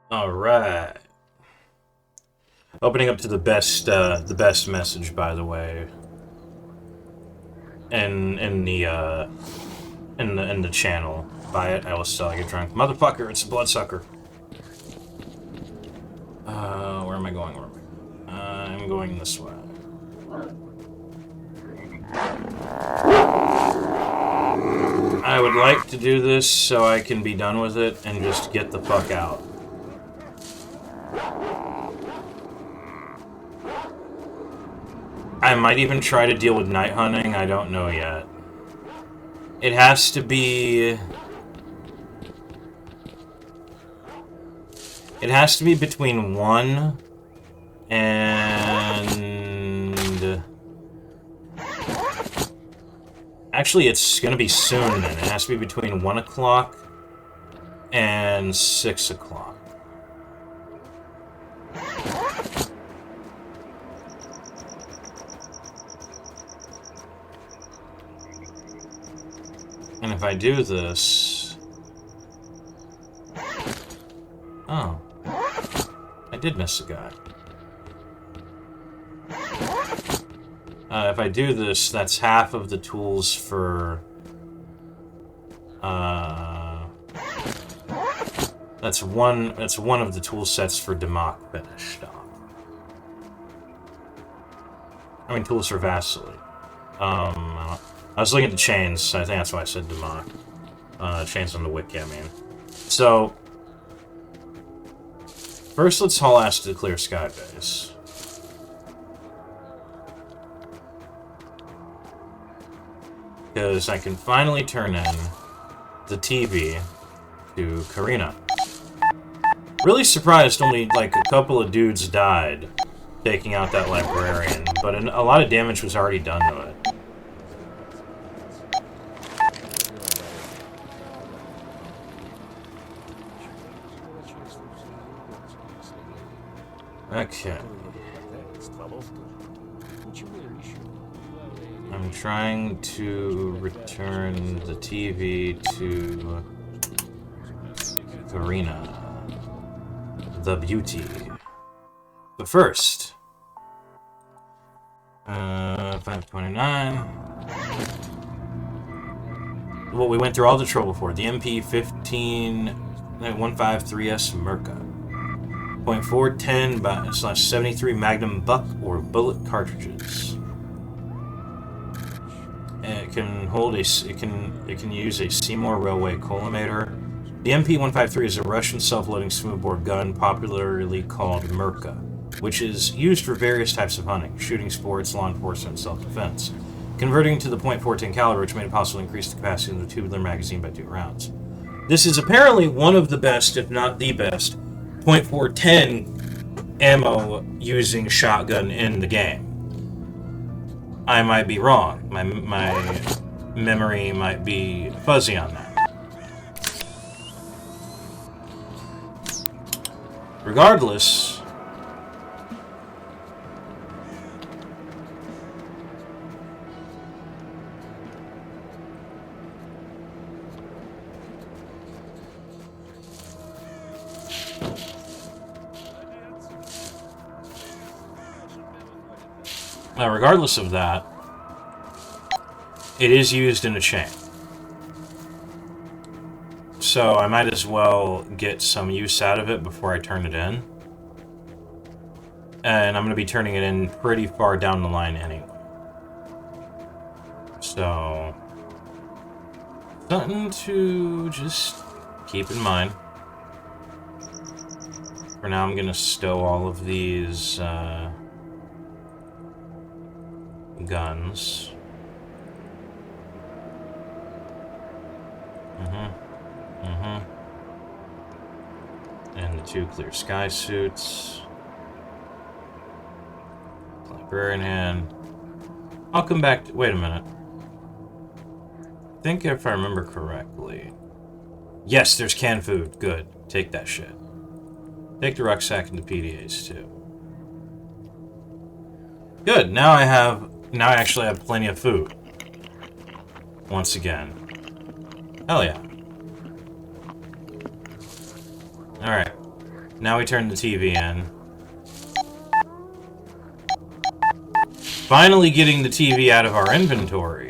All right. Opening up to the best message, by the way, in the channel. Buy it, I will sell. I get drunk, motherfucker. It's a bloodsucker. Where am I going? Where am I? I'm going this way. I would like to do this so I can be done with it and just get the fuck out. I might even try to deal with night hunting, I don't know yet. It has to be... It has to be between 1 and... Actually, it's gonna be soon then. It has to be between 1 o'clock and 6 o'clock. And if I do this... Oh. I did miss a guy. If I do this, that's half of the tools for... That's one of the tool sets for Demok finished off. I mean, tools for Vasily. I was looking at the chains, I think that's why I said Demok. Chains on the wiki, I mean. So... First, let's haul ass to the Clear Sky base. Because I can finally turn in the TV to Karina. Really surprised only, like, a couple of dudes died taking out that librarian, but a lot of damage was already done to it. Okay. I'm trying to return the TV to Karina, the beauty. But first, 529. Well, we went through all the trouble for the MP153S Merca. .410/73 Magnum buck or bullet cartridges. And it can hold a. It can use a Seymour Railway collimator. The MP153 is a Russian self-loading smoothbore gun, popularly called Merca, which is used for various types of hunting, shooting sports, law enforcement, and self-defense. Converting to the .410 caliber, which made it possible to increase the capacity of the tubular magazine by 2 rounds. This is apparently one of the best, if not the best, .410 ammo using shotgun in the game. I might be wrong. My memory might be fuzzy on that. Regardless, regardless of that, it is used in a chain. So I might as well get some use out of it before I turn it in. And I'm going to be turning it in pretty far down the line anyway. So, something to just keep in mind. For now, I'm going to stow all of these guns. And the 2 clear sky suits. Librarian hand. I'll come back to... Wait a minute. I think if I remember correctly... Yes, there's canned food. Good. Take that shit. Take the rucksack and the PDAs, too. Good. Now I actually have plenty of food. Once again. Hell yeah. Alright. Now we turn the TV in. Finally getting the TV out of our inventory.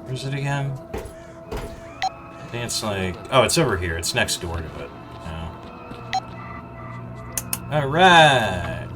Where's it again? I think it's like... Oh, it's over here. It's next door to it. Yeah. Alright!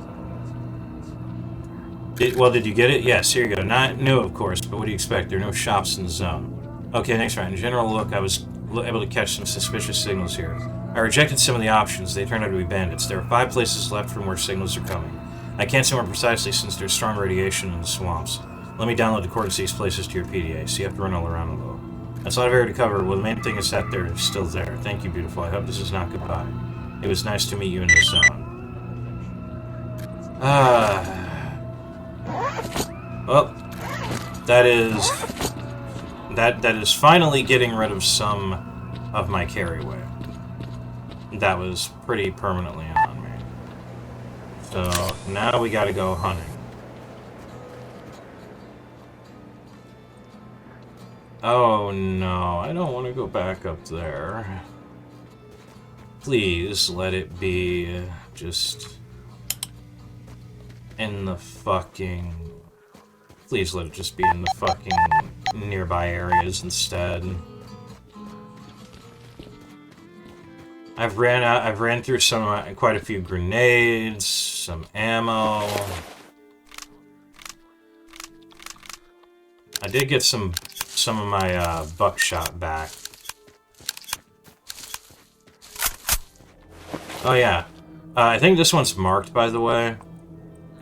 Well, did you get it? Yes, here you go. Not new, of course, but what do you expect? There are no shops in the zone. Okay, next round. In general look, I was able to catch some suspicious signals here. I rejected some of the options. They turned out to be bandits. There are 5 places left from where signals are coming. I can't say more precisely since there's strong radiation in the swamps. Let me download the coordinates of these places to your PDA, so you have to run all around a little. That's a lot of area to cover. Well, the main thing is that they're still there. Thank you, beautiful. I hope this is not goodbye. It was nice to meet you in the zone. Well, that is finally getting rid of some of my carry-away. That was pretty permanently on me. So, now we gotta go hunting. Oh no, I don't want to go back up there. Please let it be just in the fucking... Please let it just be in the fucking nearby areas instead. I've ran through quite a few grenades, some ammo. I did get some of my buckshot back. Oh yeah, I think this one's marked, by the way.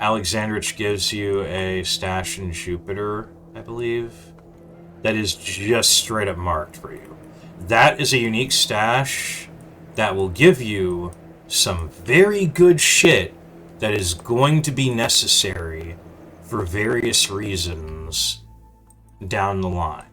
Alexandrich gives you a stash in Jupiter, I believe. That is just straight up marked for you. That is a unique stash that will give you some very good shit that is going to be necessary for various reasons down the line.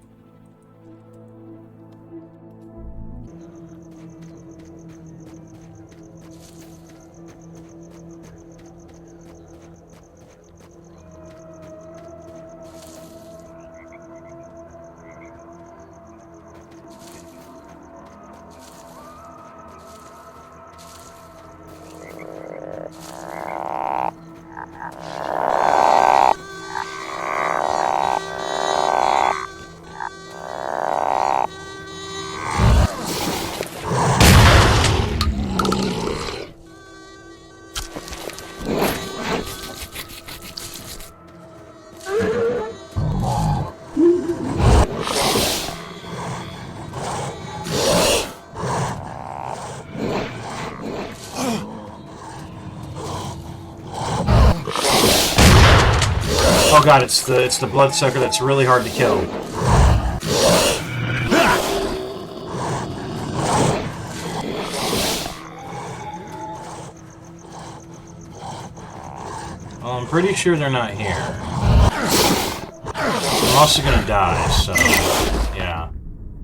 Oh god, it's the bloodsucker that's really hard to kill. Well, I'm pretty sure they're not here. I'm also gonna die, so yeah.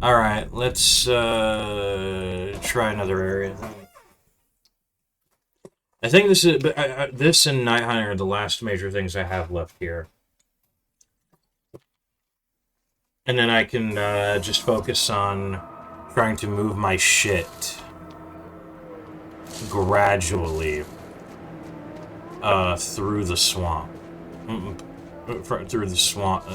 Alright, let's try another area. I think this is this and Night Hunter are the last major things I have left here. And then I can just focus on trying to move my shit gradually through the swamp. Through the swamp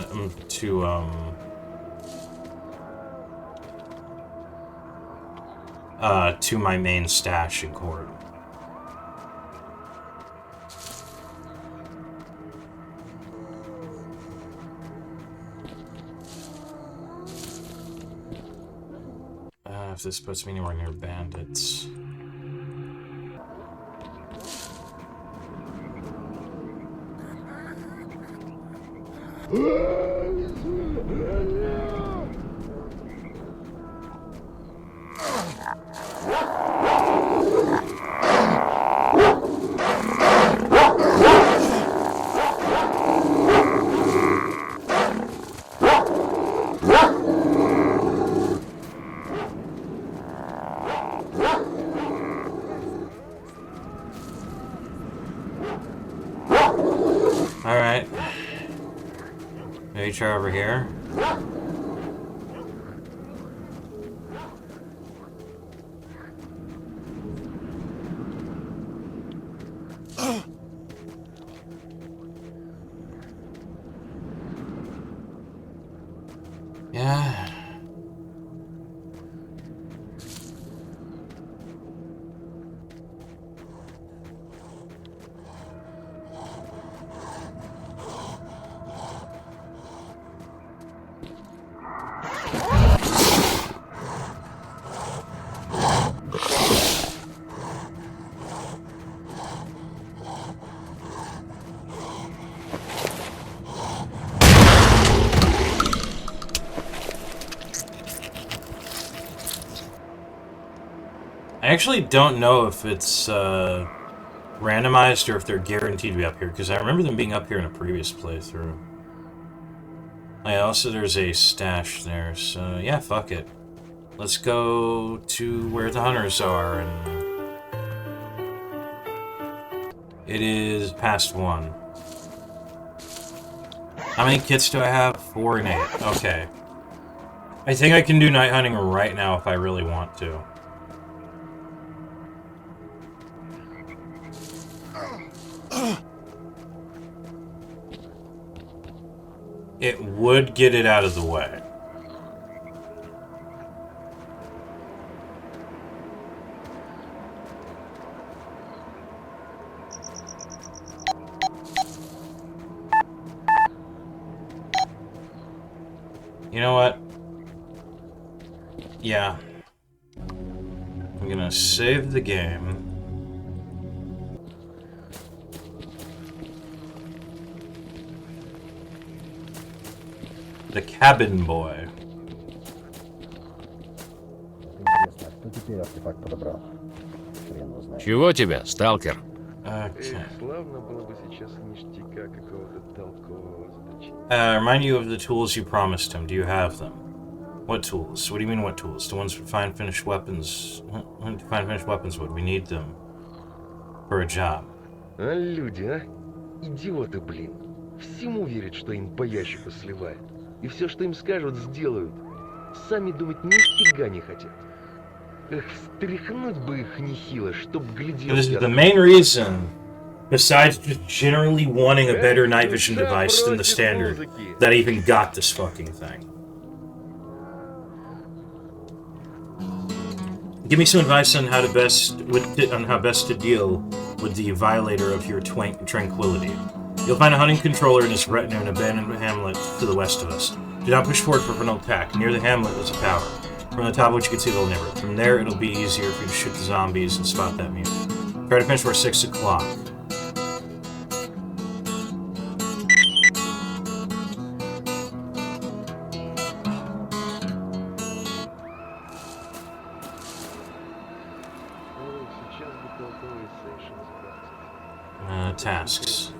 to my main stash in Cord. If this puts me anywhere near bandits. you try over here? Yeah. I actually don't know if it's randomized or if they're guaranteed to be up here, because I remember them being up here in a previous playthrough. Also, there's a stash there, so yeah, fuck it. Let's go to where the hunters are, and it is past 1. How many kits do I have? 4 and 8. Okay. I think I can do night hunting right now if I really want to. It would get it out of the way. You know what? Yeah. I'm gonna save the game. The cabin boy. Чего тебе, сталкер? Okay. Remind you of the tools you promised him. Do you have them? What tools? What do you mean, what tools? The ones for fine finished weapons. Fine finished weapons would. We need them for a job. А люди, а? Идиоты, блин. Всему верят, что им по ящику сливают. И все, что им скажут, сделают. Сами думать нифига не хотят. Эх, встряхнуть бы их нехило, чтоб глядел... This is the main reason, besides just generally wanting a better night vision device than the standard, that I even got this fucking thing. Give me some advice on how to best to deal with the violator of your tranquility. You'll find a hunting controller and his retinue in an abandoned hamlet to the west of us. Do not push forward for frontal attack. Near the hamlet is a tower, from the top of which you can see the whole neighborhood. From there, it'll be easier for you to shoot the zombies and spot that mute. Try to finish for 6 o'clock. Tasks.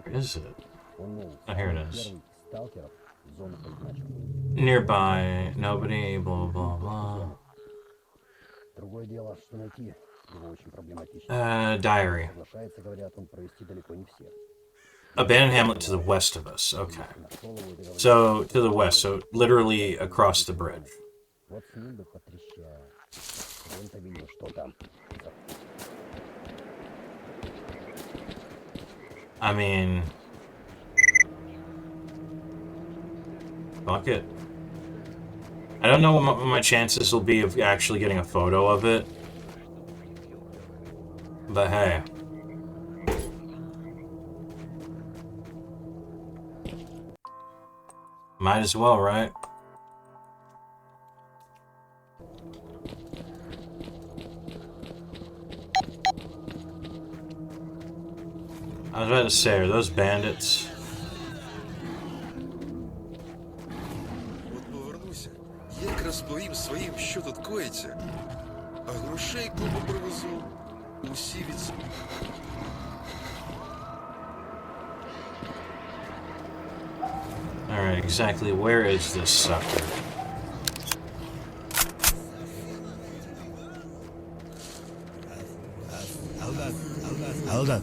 Where is it? Oh, here it is. Nearby, nobody, blah, blah, blah. Diary. Abandoned hamlet to the west of us, okay. So, to the west, so literally across the bridge. I mean... fuck it. I don't know what my chances will be of actually getting a photo of it. But hey. Might as well, right? I was about to say, are those bandits? Як розповім своїм, що тут Катя. А грошей купу привезу. Усі від... Alright, exactly where is this sucker? Hold on.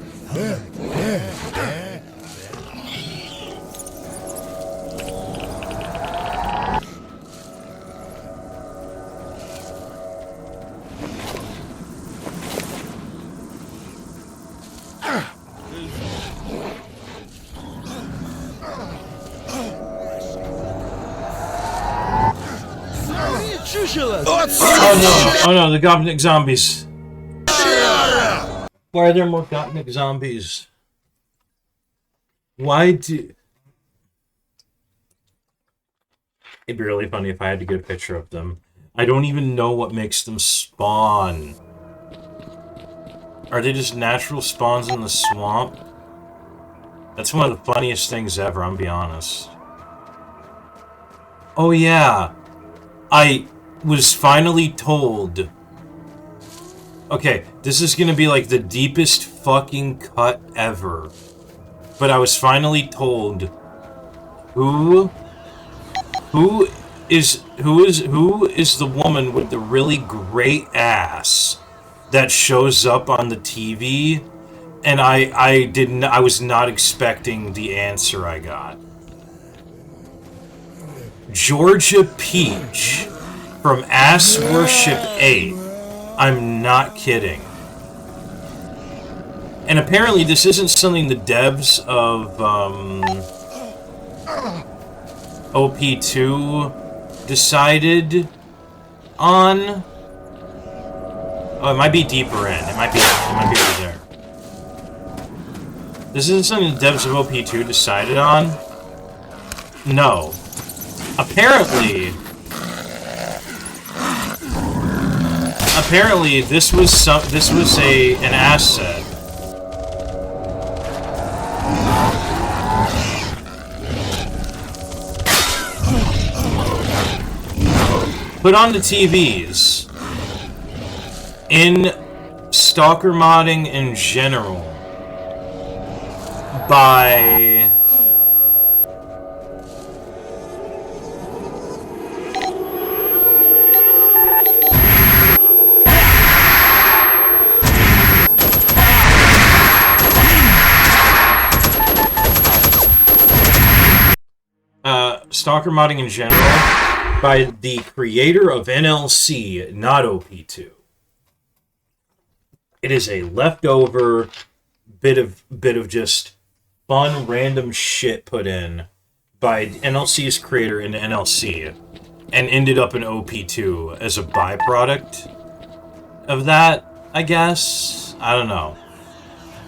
Oh no, the Gopnik zombies. Why are there more Gopnik zombies? Why do... It'd be really funny if I had to get a picture of them. I don't even know what makes them spawn. Are they just natural spawns in the swamp? That's one of the funniest things ever, I'm be honest. Oh yeah. I was finally told... Okay, this is gonna be like the deepest fucking cut ever. But I was finally told who is the woman with the really great ass that shows up on the TV, and I was not expecting the answer I got. Georgia Peach from Ass Worship 8. I'm not kidding. And apparently this isn't something the devs of OP-2 decided on. Oh, it might be deeper in. It might be over there. This isn't something the devs of OP-2 decided on? No. Apparently this was an asset. Put on the TVs in Stalker modding in general by Stalker modding in general by the creator of NLC, not OP-2. It is a leftover bit of just fun random shit put in by NLC's creator in NLC and ended up in OP-2 as a byproduct of that, I guess. I don't know.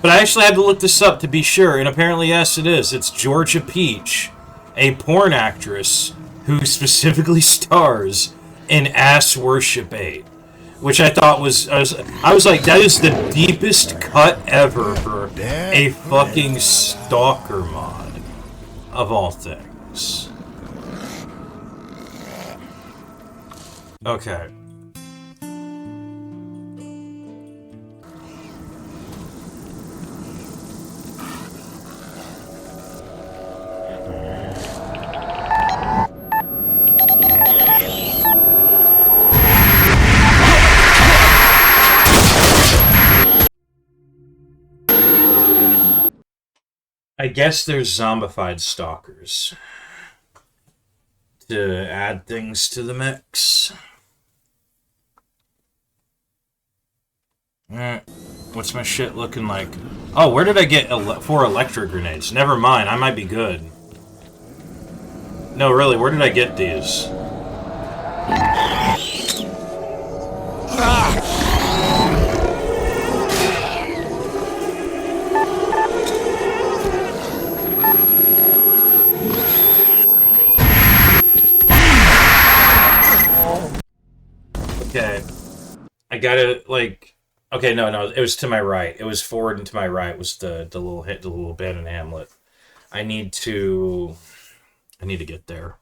But I actually had to look this up to be sure, and apparently yes it is. It's Georgia Peach, a porn actress who specifically stars in Ass Worship 8, which I thought was... I was like, that is the deepest cut ever for a fucking Stalker mod, of all things. Okay. I guess there's zombified stalkers to add things to the mix. What's my shit looking like? Oh, where did I get 4 electric grenades? Never mind, I might be good. No, really, where did I get these? Okay. I gotta, like... Okay, no, it was to my right. It was forward and to my right was the little abandoned hamlet. I need to get there.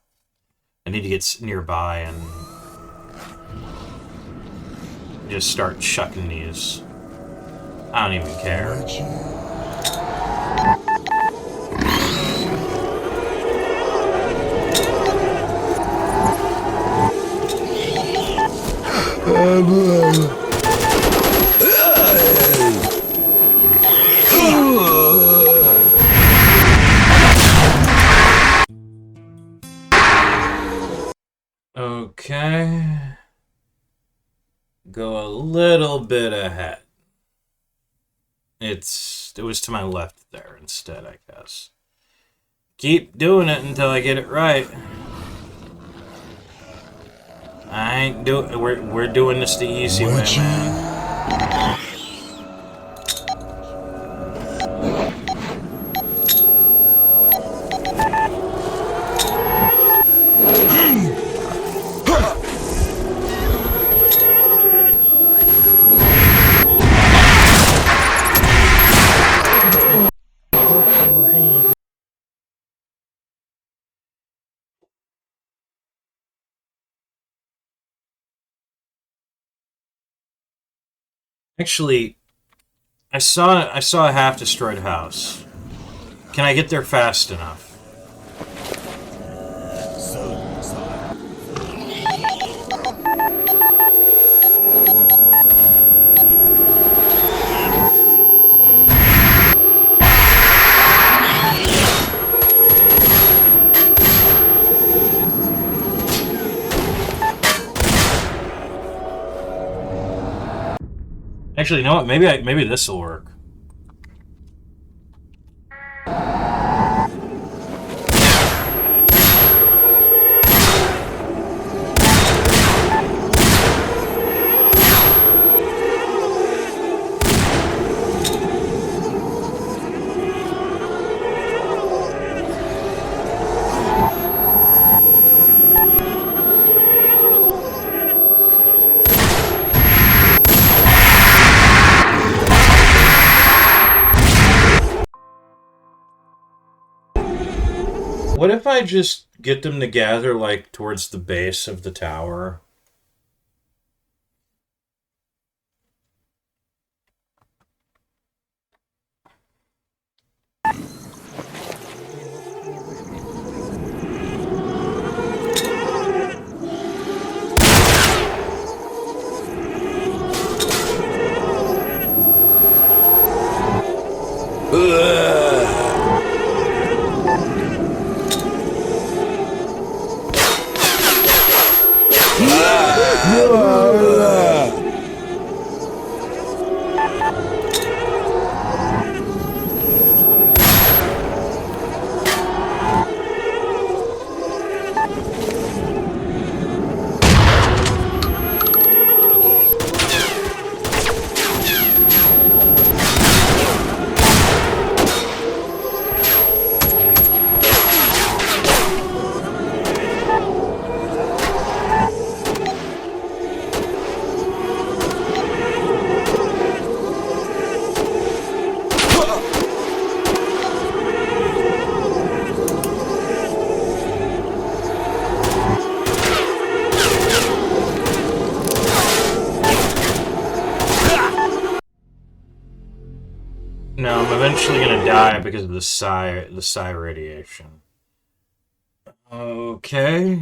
I need to get nearby and... just start chucking these. I don't even care. Okay. Go a little bit ahead. It was to my left there instead, I guess. Keep doing it until I get it right. I ain't we're doing this the easy way, man. Actually, I saw a half-destroyed house. Can I get there fast enough? Actually, you know what? Maybe this will work. What if I just get them to gather, like, towards the base of the tower? No, I'm eventually gonna die because of the psi radiation. Okay.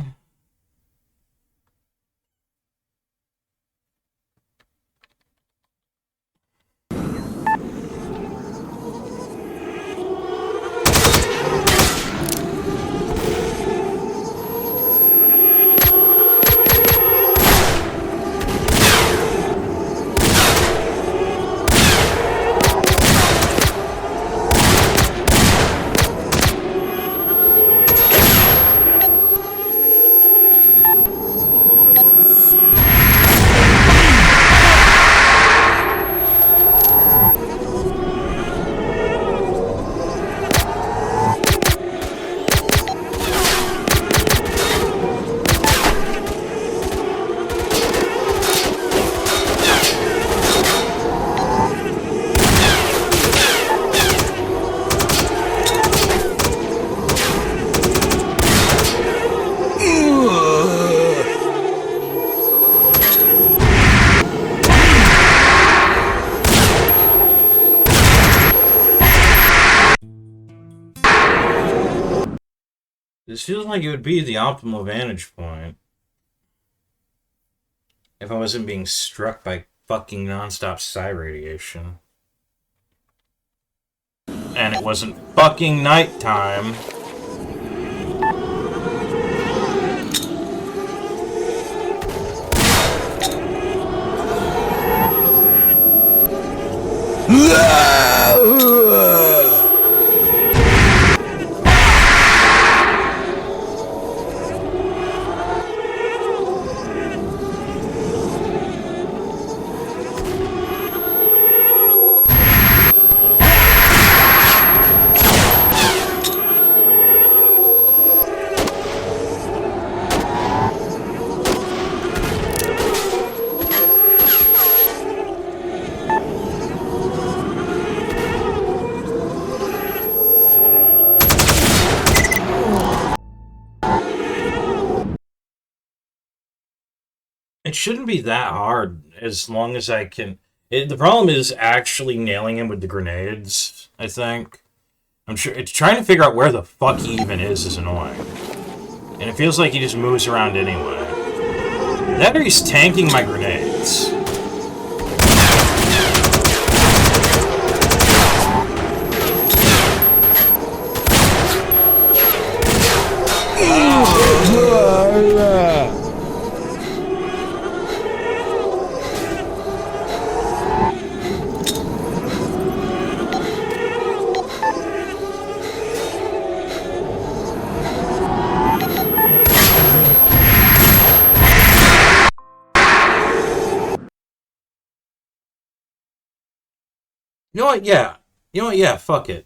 This feels like it would be the optimal vantage point if I wasn't being struck by fucking nonstop psi radiation. And it wasn't fucking nighttime. It shouldn't be that hard as long as I can. The problem is actually nailing him with the grenades, I think. I'm sure it's trying to figure out where the fuck he even is annoying. And it feels like he just moves around anyway. That or he's tanking my grenades. You know what? Yeah. You know what? Yeah, fuck it.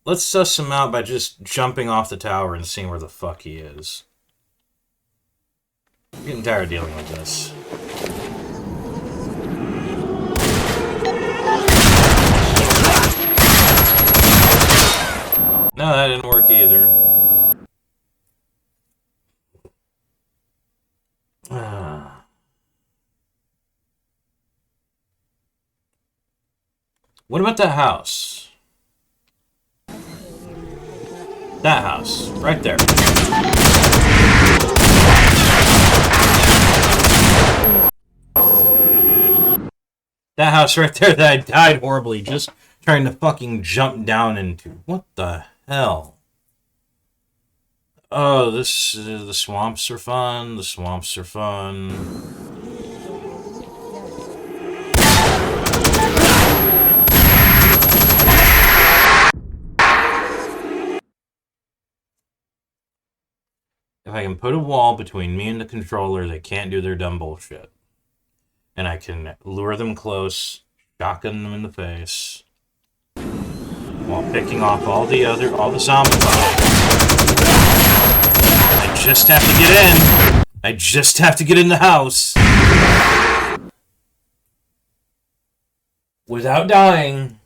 Let's suss him out by just jumping off the tower and seeing where the fuck he is. I'm getting tired of dealing with this. No, that didn't work either. What about that house? That house, right there. That house right there that I died horribly just trying to fucking jump down into. What the hell? Oh, the swamps are fun. The swamps are fun. If I can put a wall between me and the controller, they can't do their dumb bullshit. And I can lure them close, shotgun them in the face, while picking off all the zombie bombs. I just have to get in. I just have to get in the house. Without dying.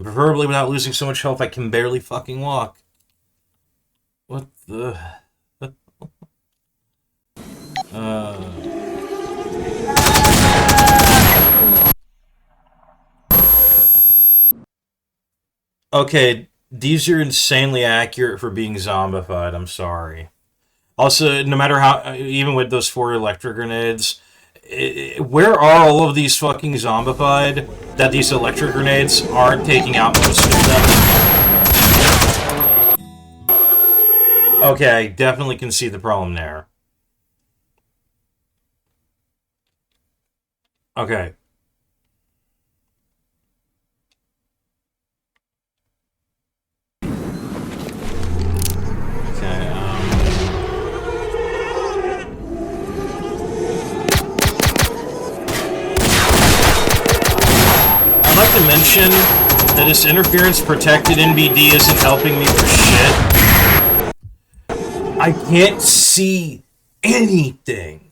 Preferably without losing so much health I can barely fucking walk. What the... Okay, these are insanely accurate for being zombified, I'm sorry. Also, no matter how, even with those 4 electric grenades, where are all of these fucking zombified that these electric grenades aren't taking out most of them? Okay, I definitely can see the problem there. Okay. I'd like to mention that this interference protected NBD isn't helping me for shit. I can't see anything.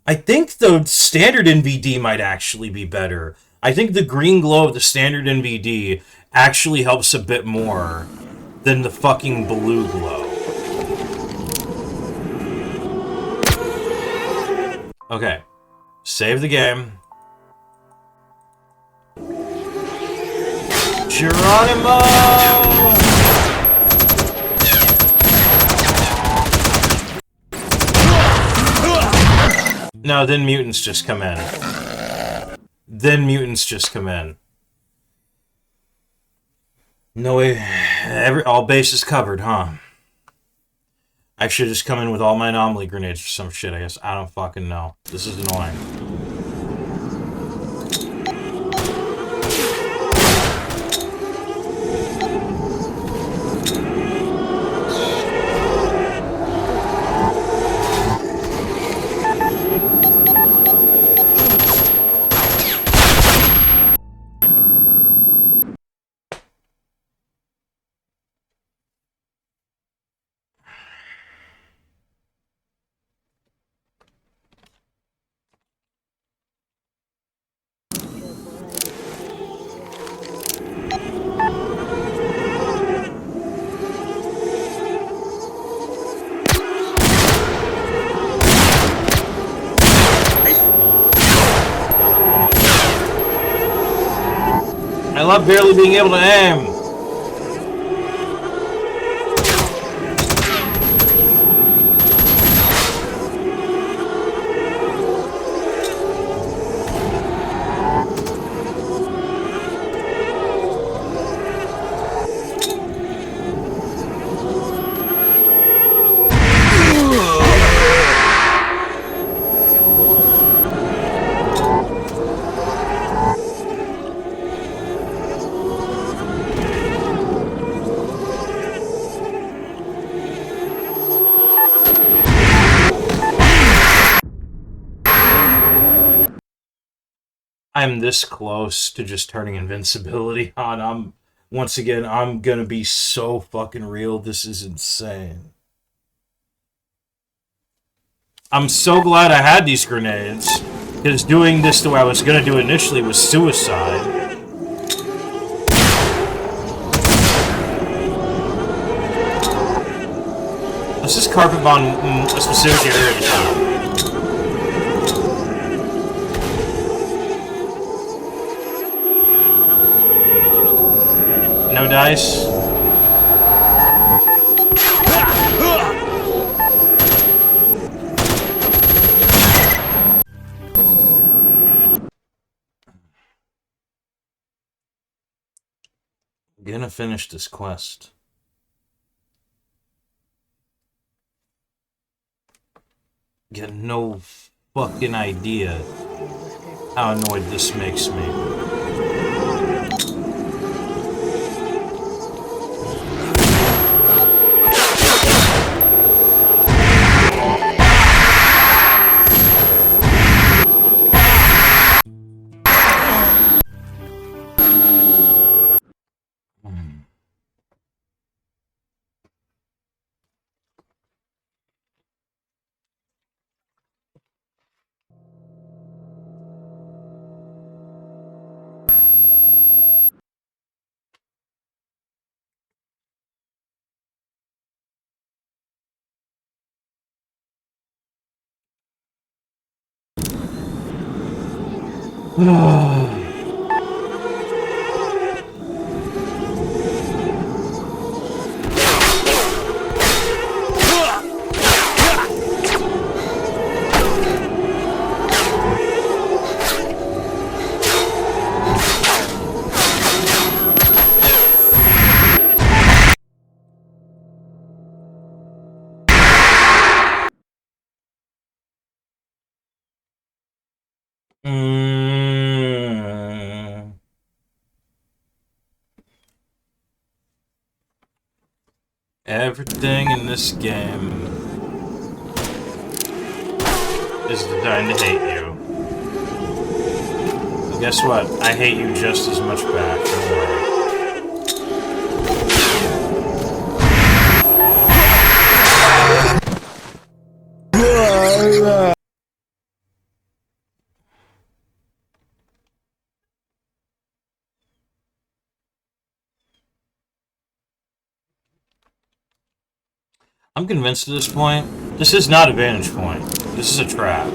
I think the standard NVD might actually be better. I think the green glow of the standard NVD actually helps a bit more than the fucking blue glow. Okay. Save the game. Geronimo! No, then mutants just come in. Then mutants just come in. No way. All bases covered, huh? I should just come in with all my anomaly grenades or some shit, I guess. I don't fucking know. This is annoying. I love barely being able to aim. I'm this close to just turning invincibility on. Once again, I'm gonna be so fucking real. This is insane. I'm so glad I had these grenades, because doing this the way I was gonna do initially was suicide. Let's just carpet bomb a specific area at a time. No dice. I'm gonna finish this quest. Get no fucking idea how annoyed this makes me. Everything in this game is designed to hate you. But guess what? I hate you just as much back. Don't worry. I'm convinced at this point, this is not a vantage point. This is a trap.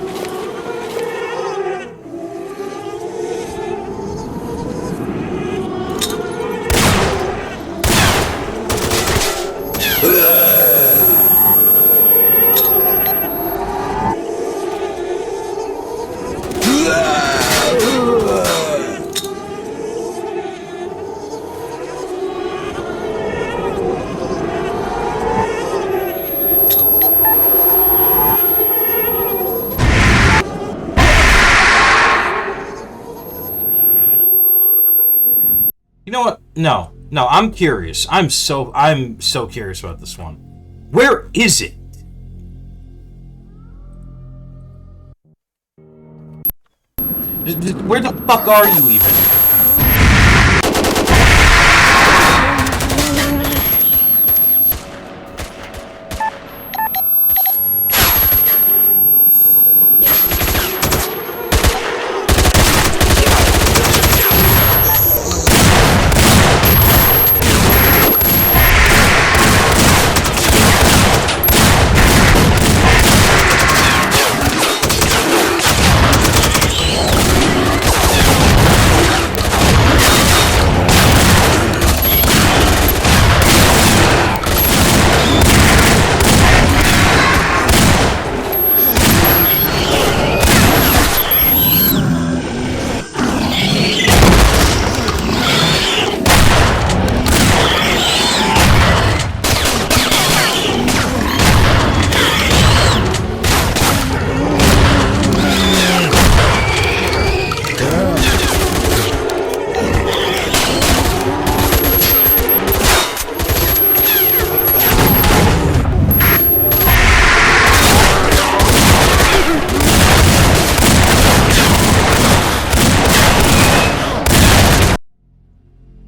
You know what? No. No, I'm curious. I'm so curious about this one. Where is it? Where the fuck are you even?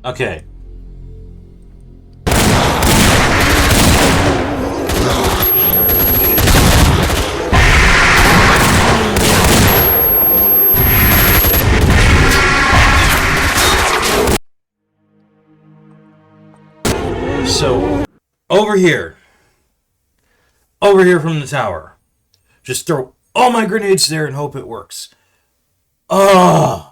Okay. So, over here from the tower, just throw all my grenades there and hope it works. Oh.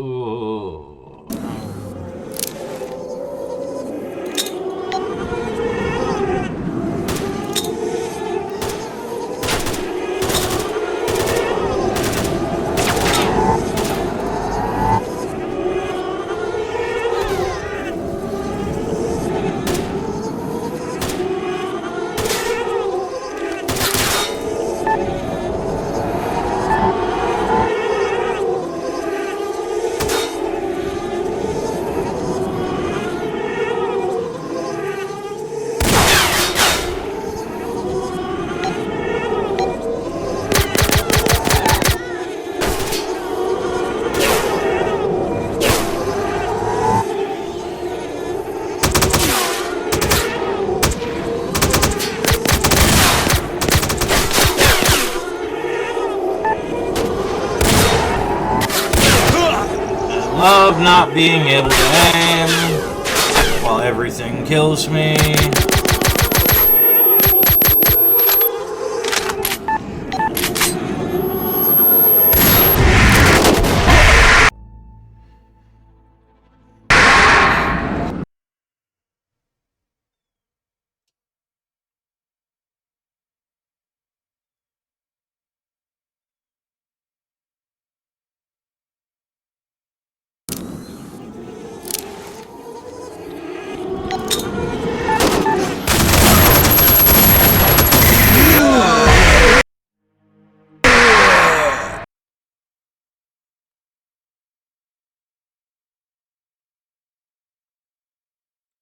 Ooh. Love not being able to aim while everything kills me.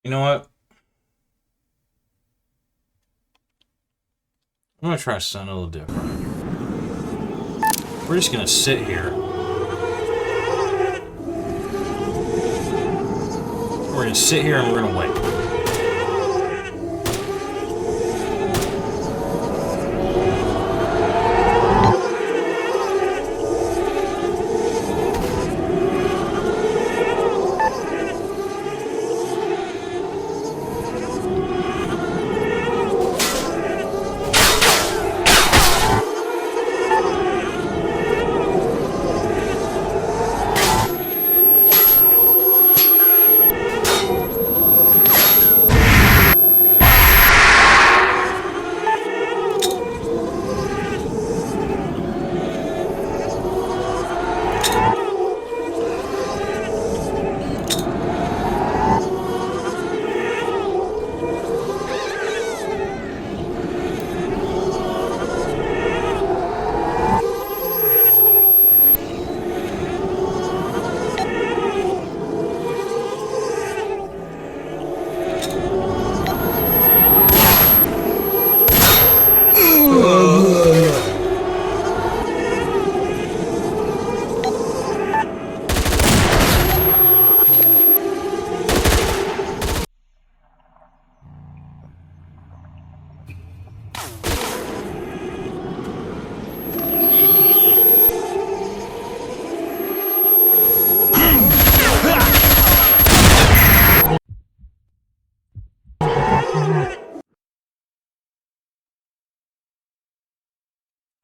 You know what? I'm gonna try something a little different. We're just gonna sit here. We're gonna sit here and we're gonna wait.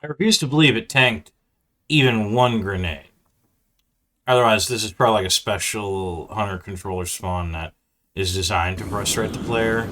I refuse to believe it tanked even one grenade. Otherwise, this is probably like a special hunter controller spawn that is designed to frustrate the player.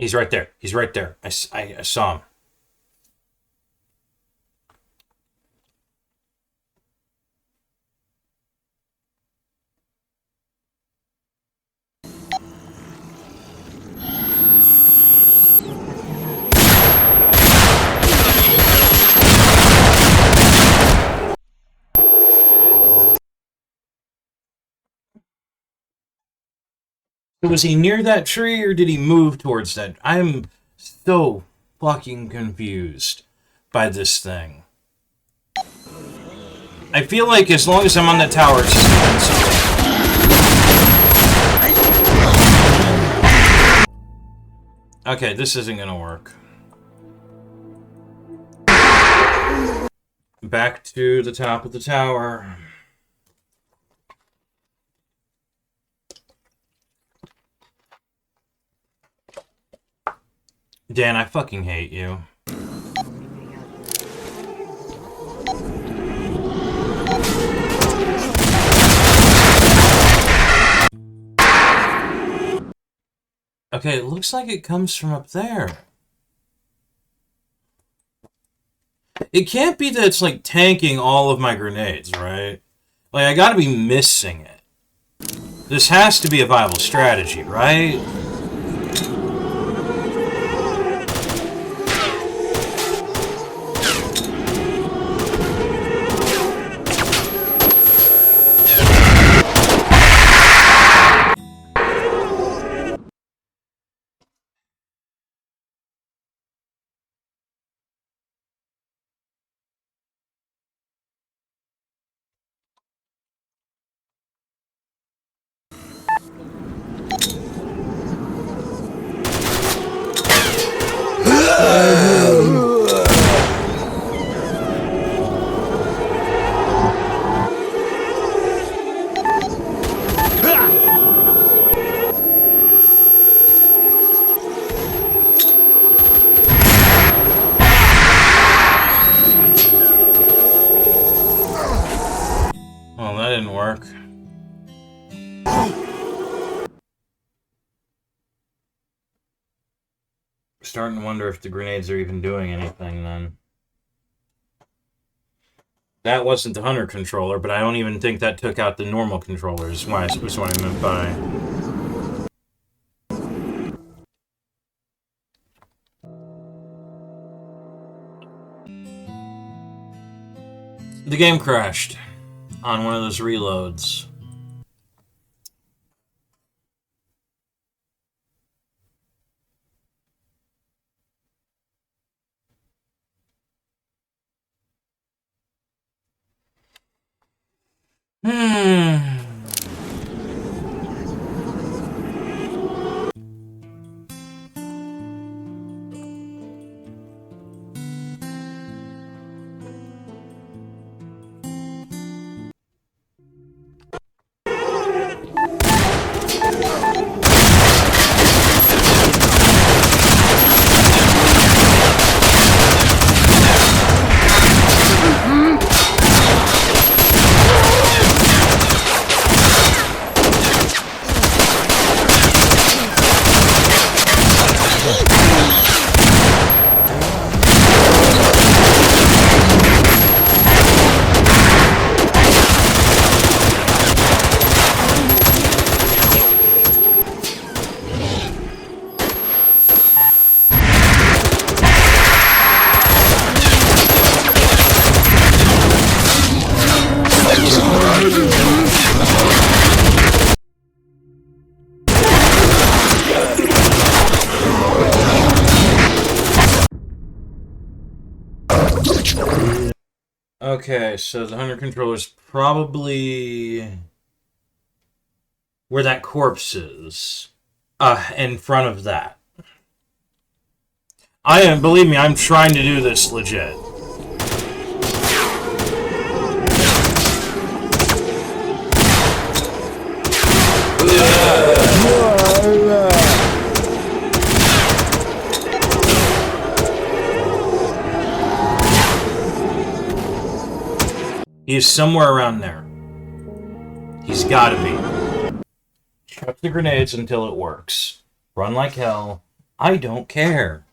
He's right there. He's right there. I saw him. Was he near that tree or did he move towards that? I'm so fucking confused by this thing. I feel like as long as I'm on the tower, it's just invincible. Okay, this isn't gonna work. Back to the top of the tower. Dan, I fucking hate you. Okay, it looks like it comes from up there. It can't be that it's like tanking all of my grenades, right? Like, I gotta be missing it. This has to be a viable strategy, right? Well, that didn't work. Starting to wonder if the grenades are even doing anything then. That wasn't the hunter controller, but I don't even think that took out the normal controllers. That's what I meant by. The game crashed on one of those reloads. Okay, so the hunter controller's probably where that corpse is. In front of that. Believe me, I'm trying to do this legit. He's somewhere around there. He's gotta be. Chuck the grenades until it works. Run like hell. I don't care.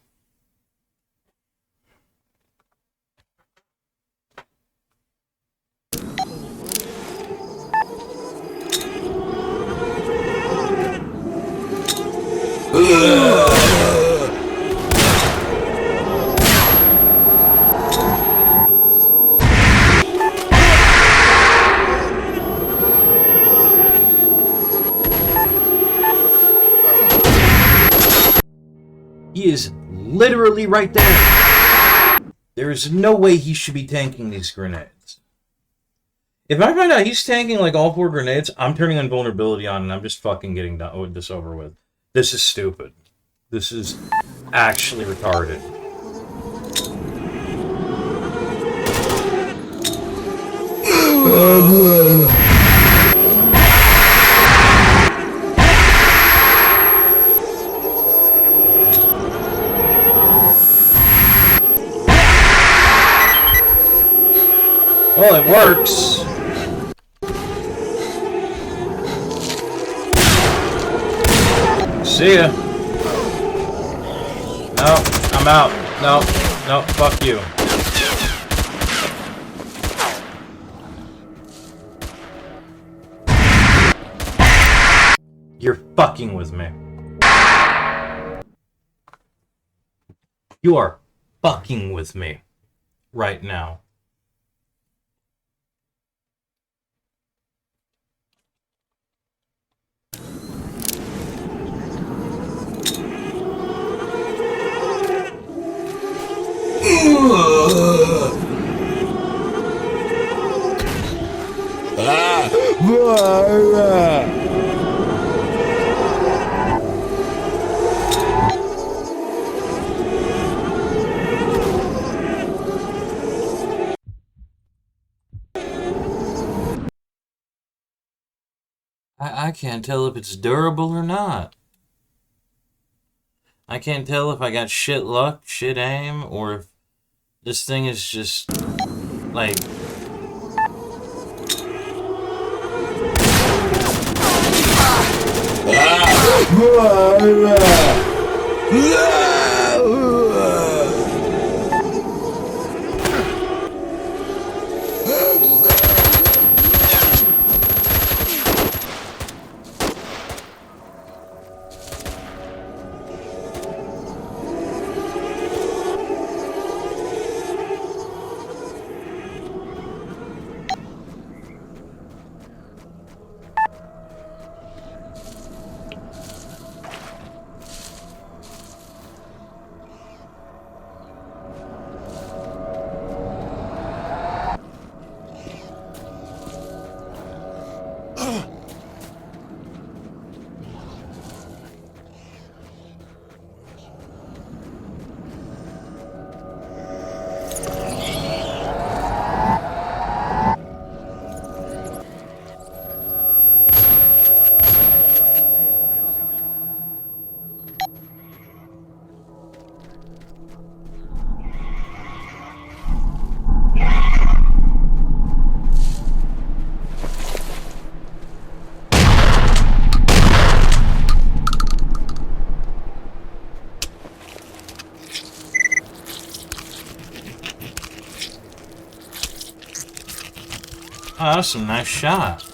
He is literally right there. There is no way he should be tanking these grenades. If I find out he's tanking like all 4 grenades, I'm turning invulnerability on and I'm just fucking getting this over with. This is stupid. This is actually retarded. Well, it works. See ya. No, I'm out. No, fuck you. You're fucking with me. You are fucking with me right now. I can't tell if it's durable or not. I can't tell if I got shit luck, shit aim, or if this thing is just like... Oh, that's a nice shot.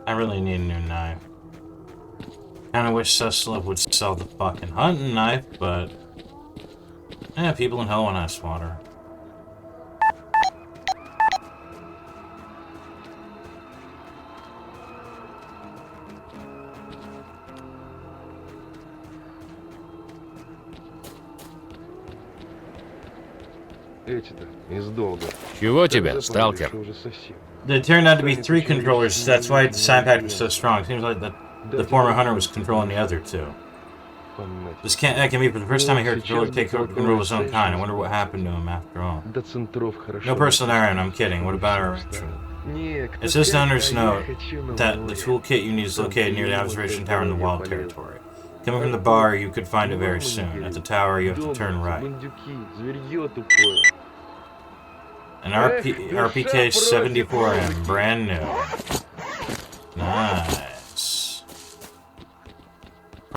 I really need a new knife. Kinda wish Suslip would sell the fucking hunting knife, but... yeah, people in hell want ice water. Эти-то из долга. Чего тебе, Так сталкер? запарились, что уже совсем. There turned out to be 3 controllers, that's why the sound pack was so strong. Seems like the former hunter was controlling the other 2. Фанатик. That can be for the first time I hear a controller take control of his own kind. I wonder what happened to him after all. До центров хорошо. No personal errand, I'm kidding. What about our ritual? Не, It says the owner's а я note хочу на that the море. toolkit you need is located near the observation tower in the wild territory. Coming from the bar, you could find it very soon. At the tower, you have to turn right. Бандюки, зверьё тупое. An RPK 74M, brand new. Nice.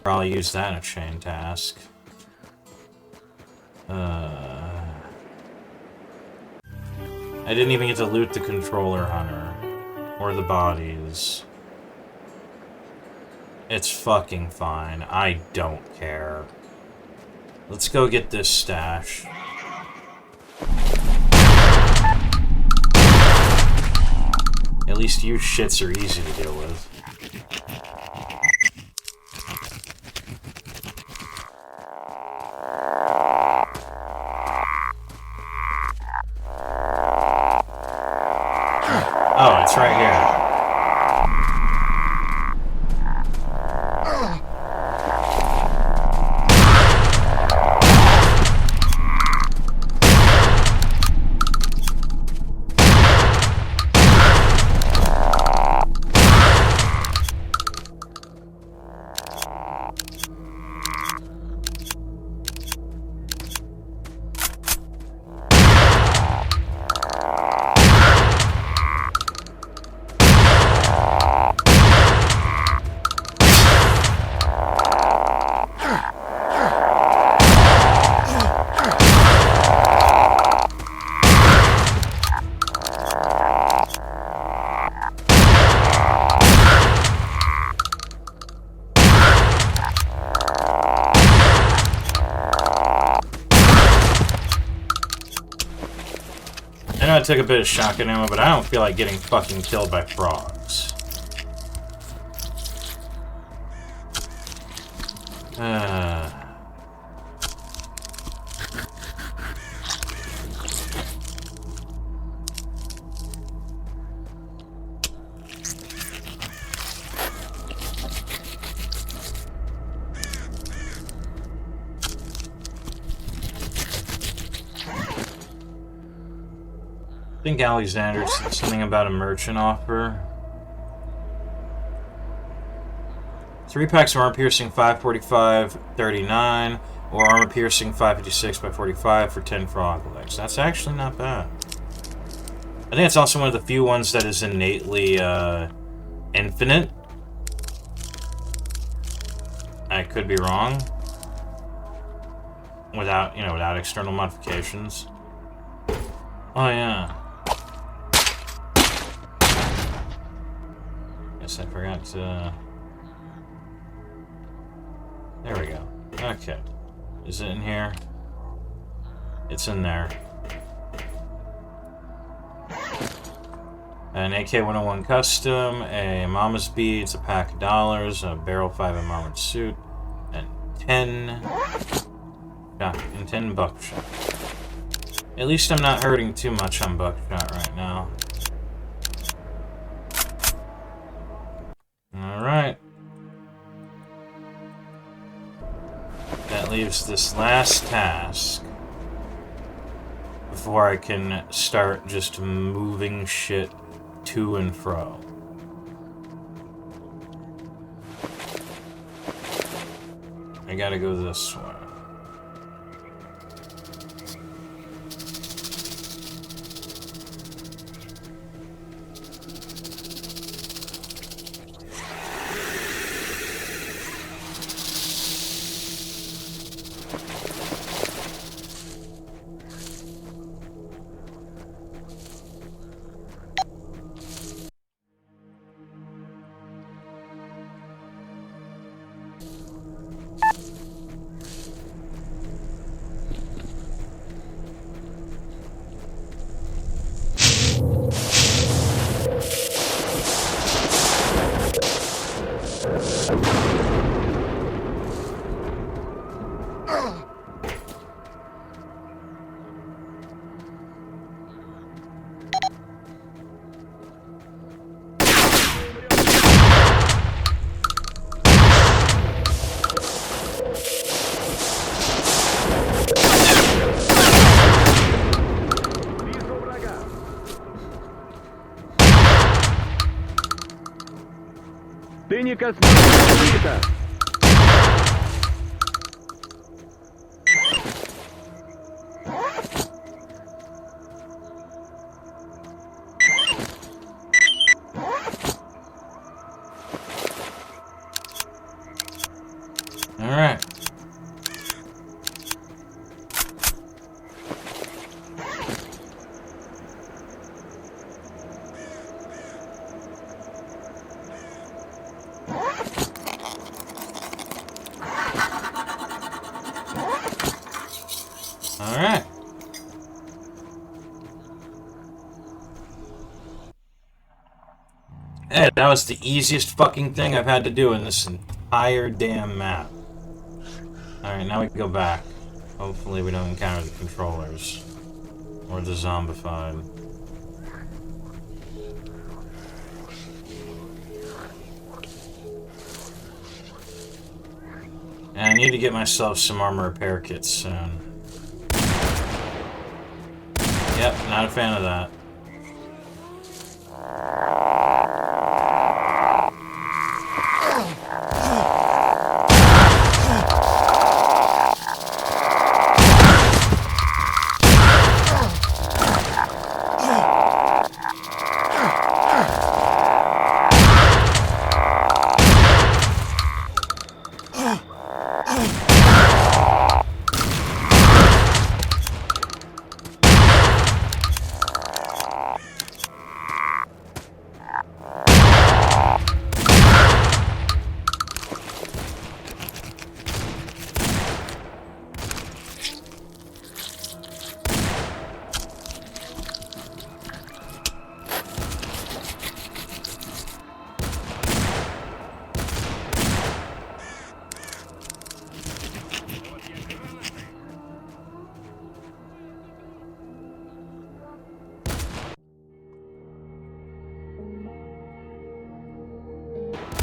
Probably use that in a chain task. I didn't even get to loot the controller hunter. Or the bodies. It's fucking fine. I don't care. Let's go get this stash. At least you shits are easy to deal with. Oh, it's right here. I know I took a bit of shotgun ammo, but I don't feel like getting fucking killed by frogs. I think Alexander said something about a merchant offer. 3 packs of armor piercing 545.39 or armor piercing 556 by 45 for 10 frog legs. That's actually not bad. I think it's also one of the few ones that is innately infinite. I could be wrong. Without, without external modifications. Oh yeah. Guess I forgot to... There we go. Okay. Is it in here? It's in there. An AK-101 custom, a Mama's Beads, a pack of dollars, a barrel 5M armored suit, and 10 buckshot. At least I'm not hurting too much on buckshot right now. Alright. That leaves this last task before I can start just moving shit to and fro. I gotta go this way. космическая орбита! Alright. Alright. Hey, that was the easiest fucking thing I've had to do in this entire damn map. Alright, now we can go back. Hopefully we don't encounter the controllers. Or the zombified. And I need to get myself some armor repair kits soon. Yep, not a fan of that.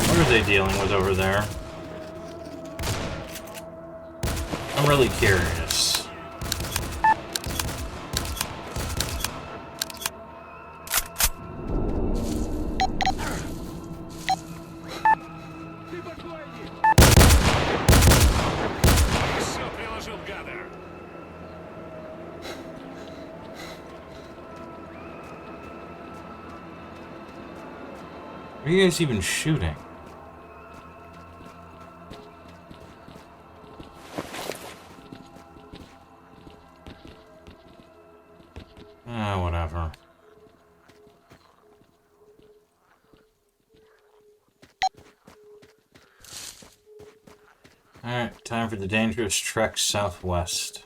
What are they dealing with over there? I'm really curious. Are you guys even shooting? Whatever. Alright, time for the dangerous trek southwest.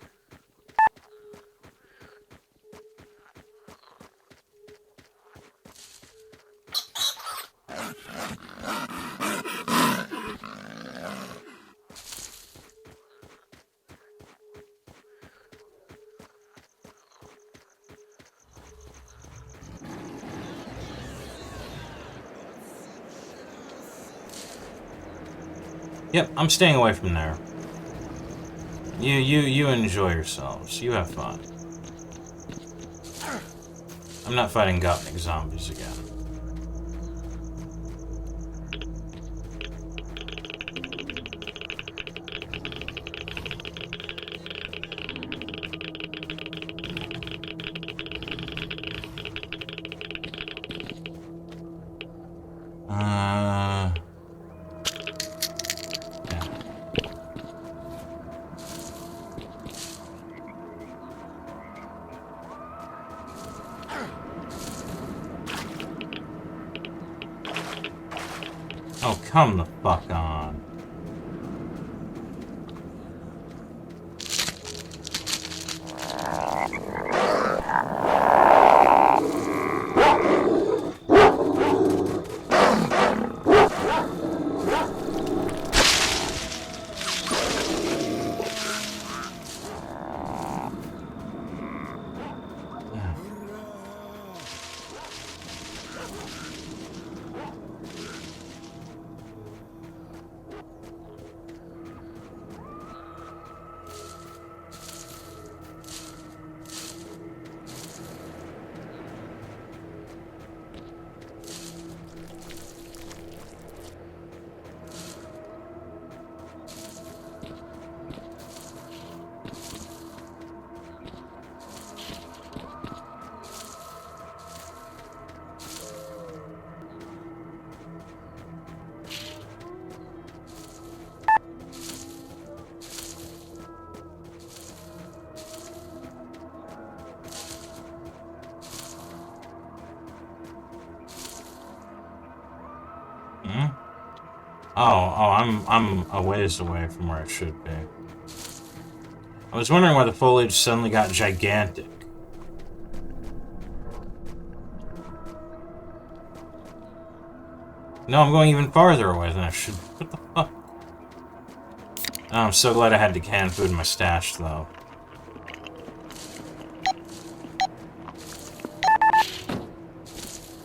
Yep, I'm staying away from there. You enjoy yourselves. You have fun. I'm not fighting Gopnik zombies again. Oh, come the fuck on. I'm a ways away from where I should be. I was wondering why the foliage suddenly got gigantic. No, I'm going even farther away than I should. What the fuck? Oh, I'm so glad I had the canned food in my stash, though.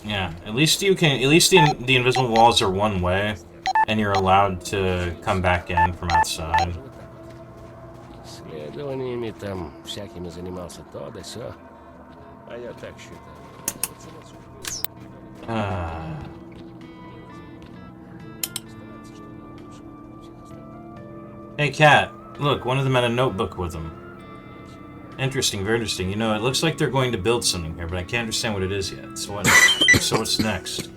Yeah, at least you can. At least the invisible walls are one way, and you're allowed to come back in from outside. Исследованиями там всякими занимался то да сё. А я так считаю. Hey, cat. Look, one of them had a notebook with them. Interesting, very interesting. You know, it looks like they're going to build something here, but I can't understand what it is yet. So what's next?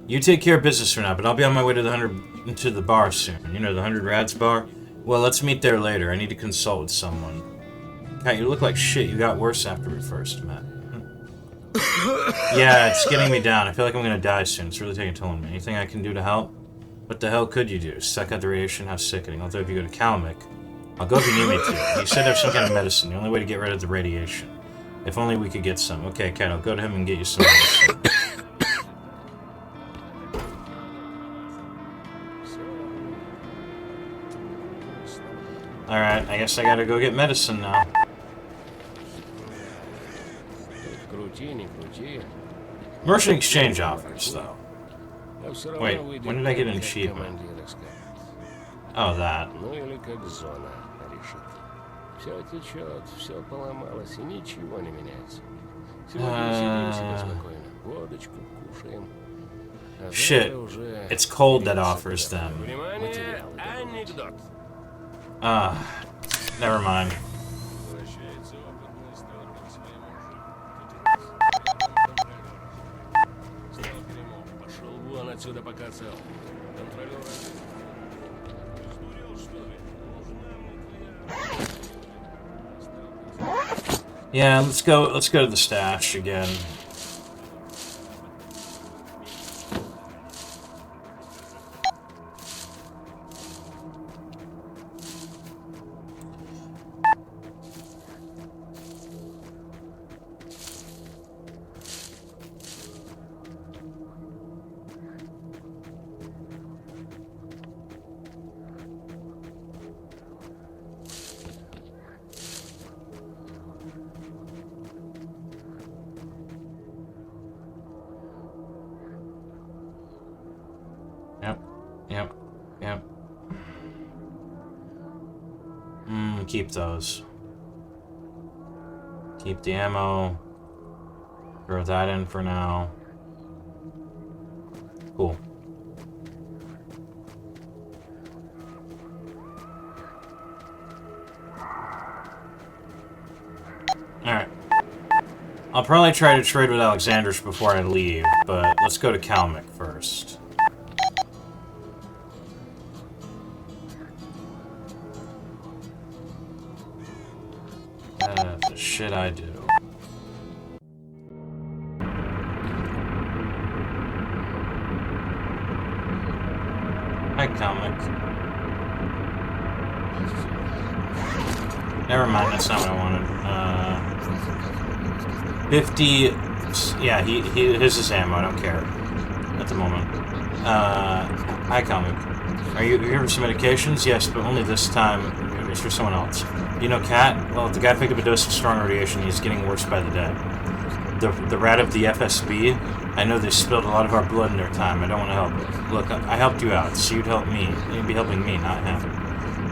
You take care of business for now, but I'll be on my way to the bar soon. You know, the 100 Rads bar? Well, let's meet there later. I need to consult with someone. Cat, you look like shit. You got worse after we first met. Yeah, it's getting me down. I feel like I'm gonna die soon. It's really taking a toll on me. Anything I can do to help? What the hell could you do? Suck out the radiation? How sickening. Although if you go to Kalmyk, I'll go if you need me to. You said there's some kind of medicine. The only way to get rid of the radiation. If only we could get some. Okay, cat, I'll go to him and get you some medicine. Alright, I guess I gotta go get medicine now. Merchant exchange offers, though. Wait, when did I get an achievement? Oh, that. Ну или как зона решит. Все течет, все поломалось, и ничего не меняется. Сегодня сидим себе спокойно, водочку кушаем. Shit, it's cold that offers them. Внимание, анекдот. Never mind. Пошел вон отсюда, пока цел. Контролер. Yeah, let's go to the stash again. Yep. Keep those. Keep the ammo. Throw that in for now. Cool. Alright. I'll probably try to trade with Alexandrish before I leave, but let's go to Kalmyk first. The shit I do. Hi, Kalmyk. Never mind, that's not what I wanted. 50... Yeah, his is ammo, I don't care. At the moment. Hi, Kalmyk. Are you here for some medications? Yes, but only this time it's for someone else. You know Cat? Well, the guy picked up a dose of strong radiation. He's getting worse by the day. The rat of the FSB? I know they spilled a lot of our blood in their time. I don't want to help it. Look, I helped you out, so you'd help me. You'd be helping me, not him.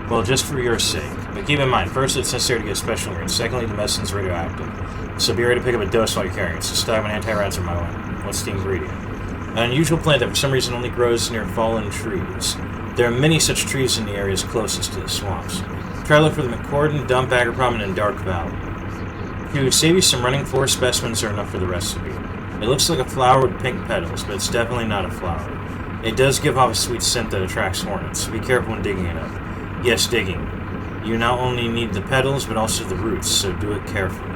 Well, just for your sake. But keep in mind, first, it's necessary to get special ingredients. Secondly, the medicine's radioactive. So be ready to pick up a dose while you're carrying it. So stag and anti-rats are my way. What's the ingredient? An unusual plant that for some reason only grows near fallen trees. There are many such trees in the areas closest to the swamps. Try to look for them at Corden, Dump, Agroprom, and Dark Valley. To save you some running floor specimens are enough for the recipe. It looks like a flower with pink petals, but it's definitely not a flower. It does give off a sweet scent that attracts hornets, so be careful when digging it up. Yes, digging. You not only need the petals, but also the roots, so do it carefully.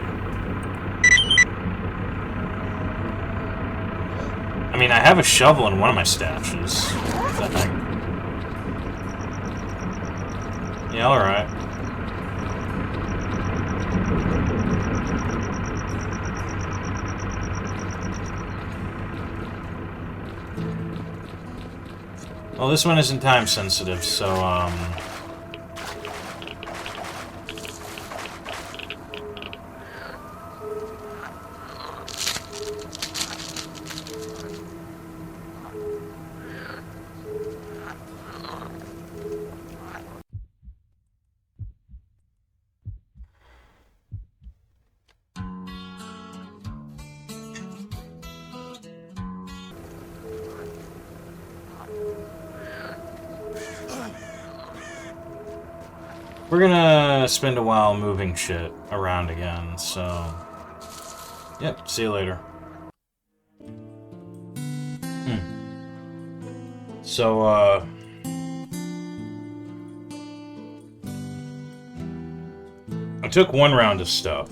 I mean, I have a shovel in one of my stashes. Yeah, alright. Well, this one isn't time sensitive, so, we're gonna spend a while moving shit around again, so... Yep, see you later. So, I took one round of stuff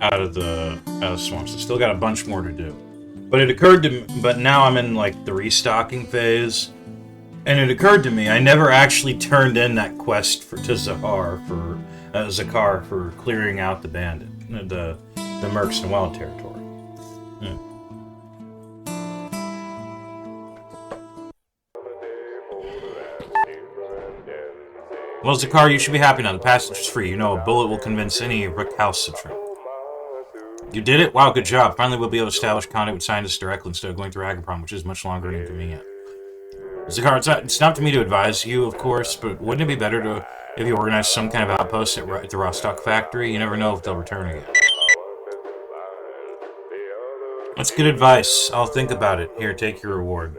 out of the swamps. I still got a bunch more to do. But it occurred to me, but now I'm in, like, the restocking phase. And it occurred to me, I never actually turned in that quest to Zakar for clearing out the bandit, the Mercs and Wild territory. Well, Zakar, you should be happy now. The passage is free. You know, a bullet will convince any recalcitrant. You did it? Wow, good job. Finally, we'll be able to establish contact with scientists directly instead of going through Agaprom, which is much longer and inconvenient. Zakar, it's not to me to advise you, of course, but wouldn't it be better if you organized some kind of outpost at the Rostock factory? You never know if they'll return again. That's good advice. I'll think about it. Here, take your reward.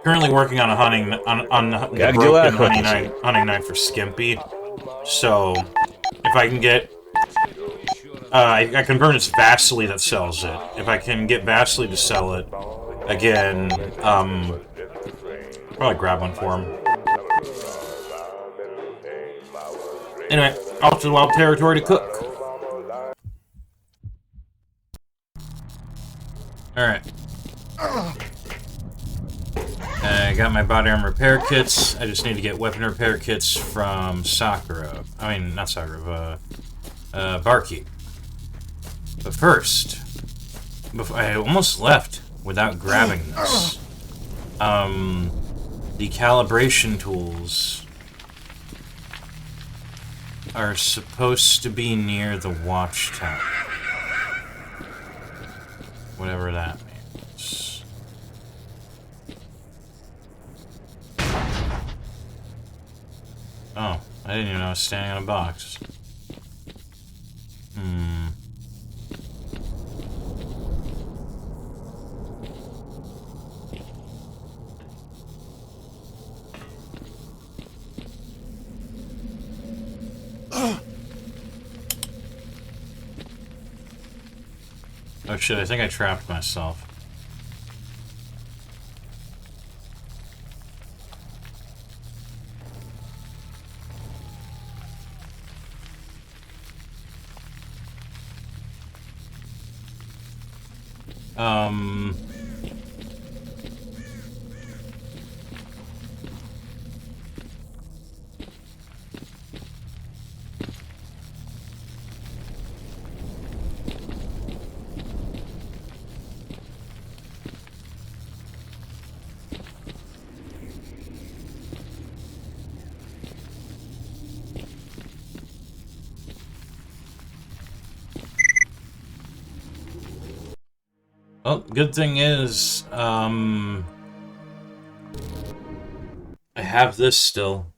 Currently working on a hunting the broken hunting knife for Skimpy. So if I can get I confirmed it's Vasily that sells it. If I can get Vasily to sell it again, probably grab one for him. Anyway, off to the Wild territory to cook. Alright. I got my body armor repair kits. I just need to get weapon repair kits from Sakura. I mean, not Sakura, Barkeep. But first, I almost left without grabbing this. The calibration tools are supposed to be near the watchtower. Whatever that means. Oh, I didn't even know I was standing on a box. Oh shit, I think I trapped myself. Well, good thing is, I have this still.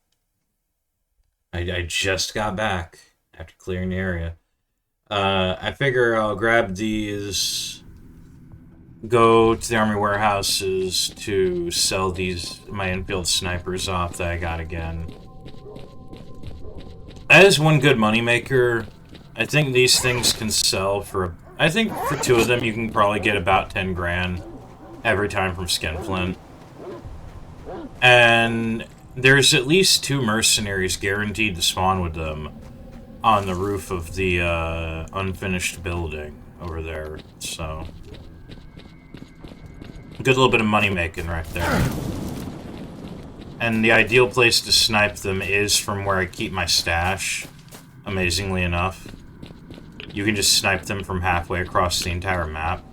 I just got back after clearing the area. I figure I'll grab these, go to the army warehouses to sell my infield snipers off that I got again. That is one good moneymaker. I think these things can sell for, I think for 2 of them you can probably get about 10 grand every time from Skinflint. And there's at least 2 mercenaries guaranteed to spawn with them on the roof of the unfinished building. over there, so... Good little bit of money making right there. And the ideal place to snipe them is from where I keep my stash, amazingly enough. You can just snipe them from halfway across the entire map.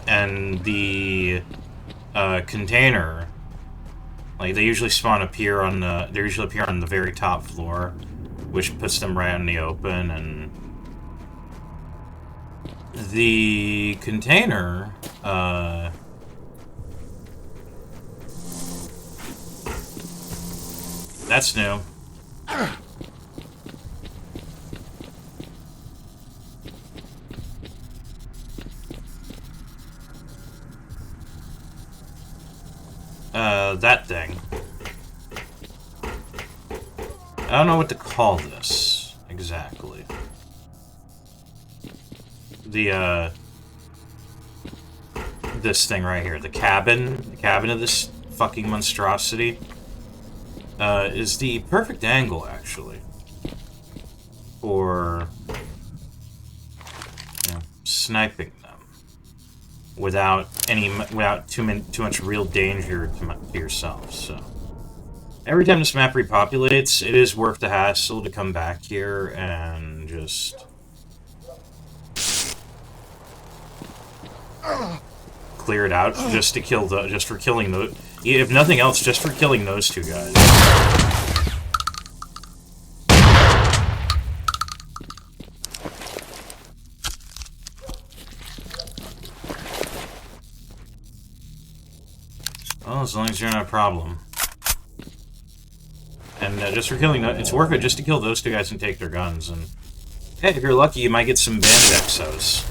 And the container, like, they usually appear on the very top floor, which puts them right in the open, and the container, that's new. That thing. I don't know what to call this, exactly. This thing right here, the cabin of this fucking monstrosity, is the perfect angle, actually, for, you know, sniping them without too much real danger to yourself. So every time this map repopulates, it is worth the hassle to come back here and just clear it out, just for killing those. If nothing else, just for killing those two guys. Well, as long as you're not a problem. And just for killing, it's worth it just to kill those two guys and take their guns. And hey, if you're lucky, you might get some bandit exos.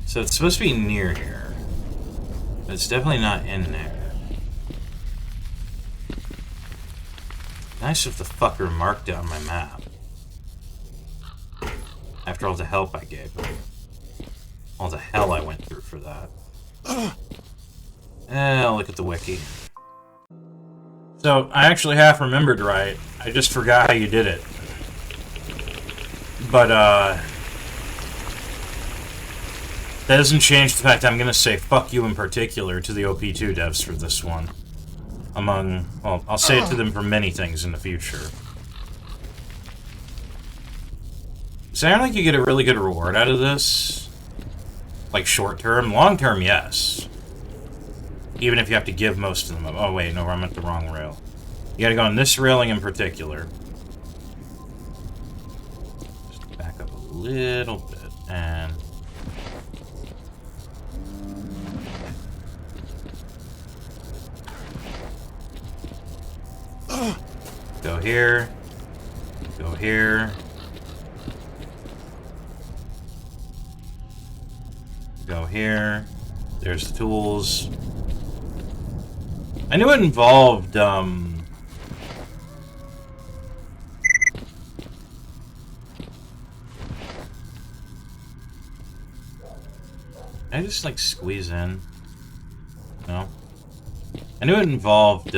So it's supposed to be near here. But it's definitely not in there. Nice if the fucker marked down my map. After all the help I gave him. All the hell I went through for that. Look at the wiki. So, I actually half remembered right. I just forgot how you did it. But, that doesn't change the fact I'm gonna say fuck you in particular to the OP-2 devs for this one. Well, I'll say it to them for many things in the future. So I don't think you get a really good reward out of this. Like, short term. Long term, yes. Even if you have to give most of them up. Oh, wait, no, I'm at the wrong rail. You gotta go on this railing in particular. Just back up a little bit, and... Go here. Go here. Go here. There's the tools. I knew it involved, I just, like, squeeze in. No? I knew it involved,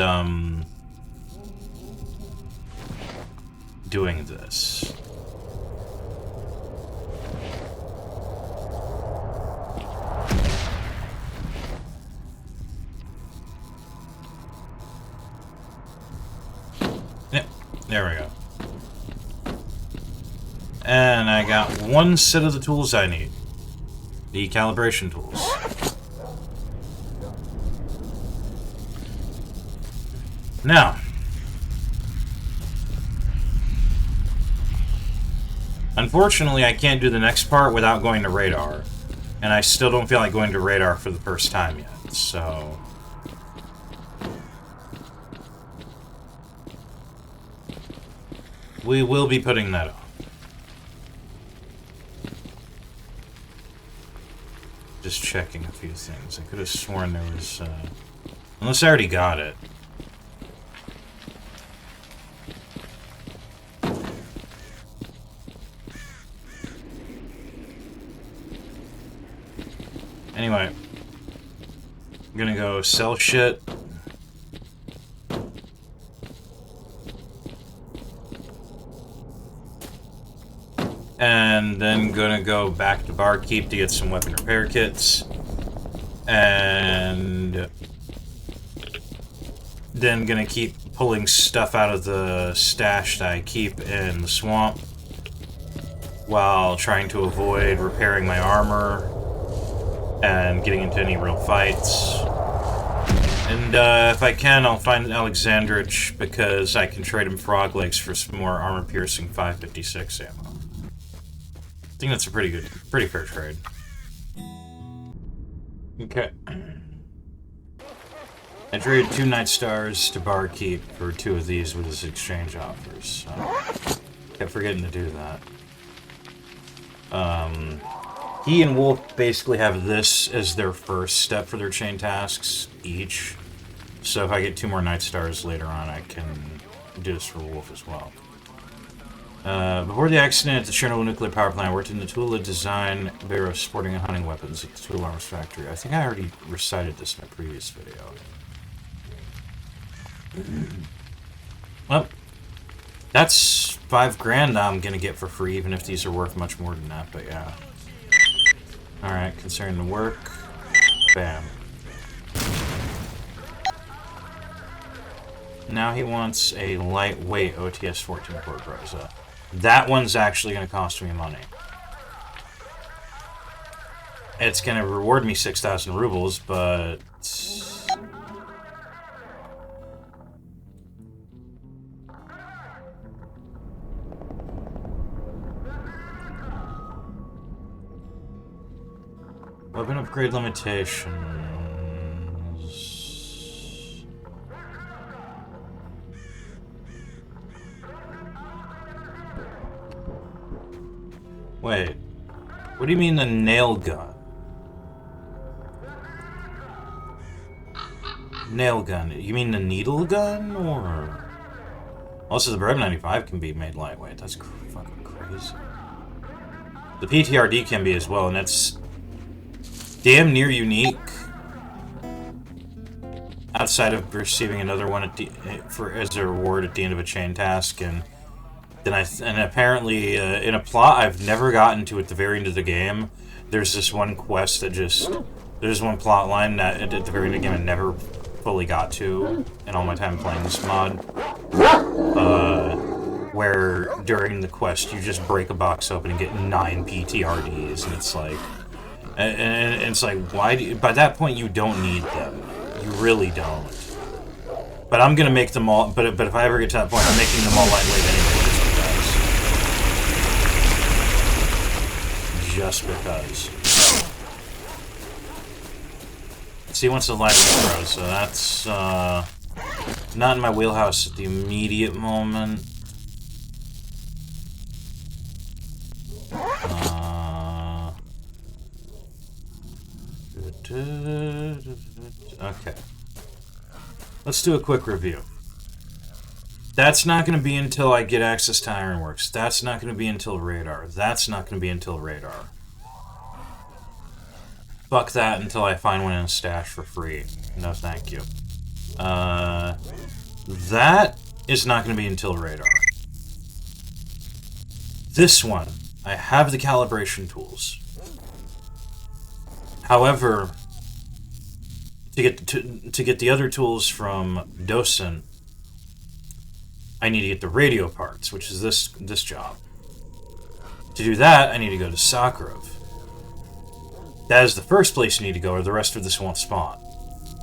doing this. Yep, there we go. And I got one set of the tools I need. The calibration tools. Now, unfortunately, I can't do the next part without going to radar. And I still don't feel like going to radar for the first time yet, so... we will be putting that on. Just checking a few things. I could have sworn there was, unless I already got it. Anyway. I'm gonna go sell shit. And then gonna go back to Barkeep to get some weapon repair kits. And then gonna keep pulling stuff out of the stash that I keep in the swamp while trying to avoid repairing my armor and getting into any real fights. And if I can, I'll find Alexandrich because I can trade him frog legs for some more armor-piercing 556 ammo. I think that's a pretty fair trade. Okay. I traded 2 Night Stars to Barkeep for 2 of these with his exchange offers. So kept forgetting to do that. He and Wolf basically have this as their first step for their chain tasks each. So if I get 2 more Night Stars later on, I can do this for Wolf as well. Before the accident at the Chernobyl nuclear power plant, I worked in the Tula design bureau sporting and hunting weapons at the Tula Arms Factory. I think I already recited this in a previous video. Well, that's 5 grand I'm gonna get for free, even if these are worth much more than that, but yeah. Alright, concerning the work. Bam. Now he wants a lightweight OTS 14 core Groza. That one's actually gonna cost me money. It's gonna reward me 6,000 rubles, but... Weapon upgrade limitations. Wait. What do you mean the nail gun? Nail gun. You mean the needle gun, or... Also, the Brev 95 can be made lightweight. That's fucking crazy. The PTRD can be as well, and it's damn near unique. Outside of receiving another one at the, as a reward at the end of a chain task, and then and apparently in a plot I've never gotten to at the very end of the game. There's this one quest that there's one plot line that at the very end of the game I never fully got to in all my time playing this mod. Where during the quest you just break a box open and get 9 PTRDs, and it's like. And it's like, why do you, by that point you don't need them. You really don't. But I'm gonna make them all, but if I ever get to that point, I'm making them all lightweight anyway, just because. See, he wants a lightweight throw, so that's, not in my wheelhouse at the immediate moment. Okay. Let's do a quick review. That's not going to be until I get access to Ironworks. That's not going to be until Radar. That's not going to be until Radar. Fuck that until I find one in a stash for free. No thank you. That is not going to be until Radar. This one, I have the calibration tools. However, to get the other tools from Docent, I need to get the radio parts, which is this job. To do that, I need to go to Sakharov. That is the first place you need to go, or the rest of this won't spawn.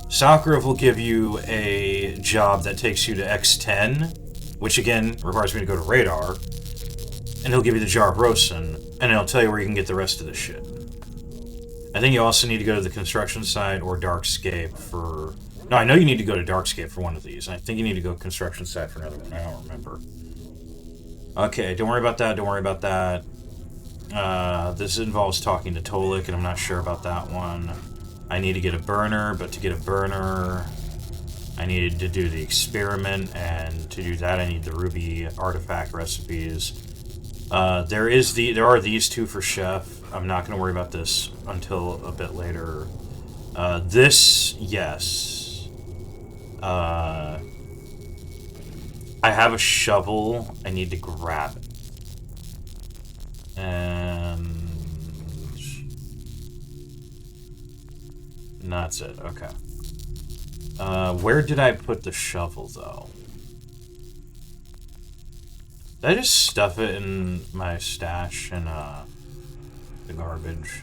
Sakharov will give you a job that takes you to X10, which again requires me to go to Radar, and he'll give you the Jar of Rosen, and he'll tell you where you can get the rest of this shit. I think you also need to go to the construction site or Darkscape for... No, I know you need to go to Darkscape for one of these. I think you need to go construction site for another one. I don't remember. Okay, don't worry about that. Don't worry about that. This involves talking to Tolik, and I'm not sure about that one. I need to get a burner, but to get a burner, I needed to do the experiment, and to do that, I need the ruby artifact recipes. There are these 2 for Chef. I'm not going to worry about this until a bit later. This, yes. I have a shovel. I need to grab it. And that's it. Okay. Where did I put the shovel, though? Did I just stuff it in my stash in the garbage?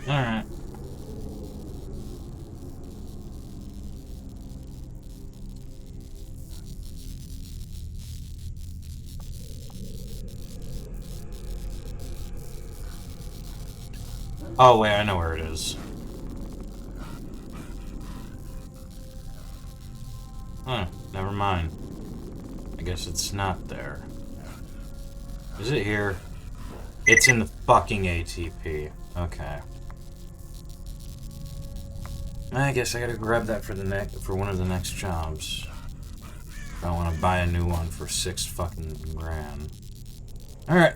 Alright. Oh, wait, I know where it is. Huh, never mind. I guess it's not there. Is it here? It's in the fucking ATP. Okay. I guess I gotta grab that for the for one of the next jobs. I want to buy a new one for 6 fucking grand. Alright.